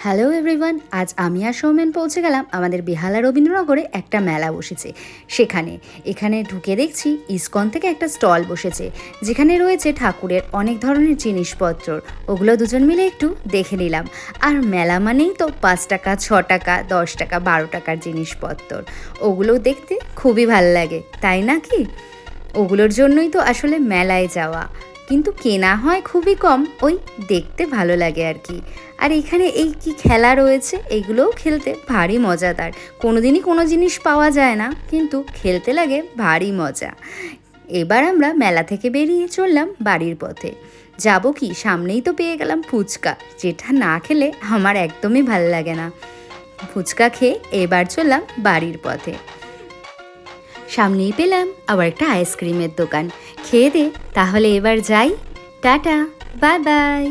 Hello everyone, আজ আমি আর সৌমেন পৌঁছে গেলাম আমাদের বেহালা রবীন্দ্রনগরে একটা মেলা বসেছে এখানে ঢুকে দেখছি ইসকন থেকে একটা স্টল বসেছে, যেখানে রয়েছে ঠাকুরের অনেক ধরনের জিনিসপত্র। ওগুলো দুজন মিলে একটু দেখে নিলাম। আর মেলা মানেই তো 5 টাকা, 6 টাকা, 10 টাকা, 12 টাকার জিনিসপত্র। ওগুলো দেখতে খুবই ভাল লাগে, তাই না কি? ওগুলোর জন্যই তো আসলে মেলায় যাওয়া, কিন্তু কেনা হয় খুবই কম, ওই দেখতে ভালো লাগে আর কি। আর এখানে এই কি খেলা রয়েছে, এইগুলোও খেলতে ভারী মজাদার। কোনোদিনই কোনো জিনিস পাওয়া যায় না, কিন্তু খেলতে লাগে ভারী মজা। এবার আমরা মেলা থেকে বেরিয়ে চললাম বাড়ির পথে। যাব কি, সামনেই তো পেয়ে গেলাম ফুচকা, যেটা না খেলে আমার একদমই ভাল লাগে না। ফুচকা খেয়ে এবার চললাম বাড়ির পথে। সামনেই পেলাম আবার একটা আইসক্রিমের দোকান। খেয়ে দে তাহলে এবার যাই। Tata, bye bye.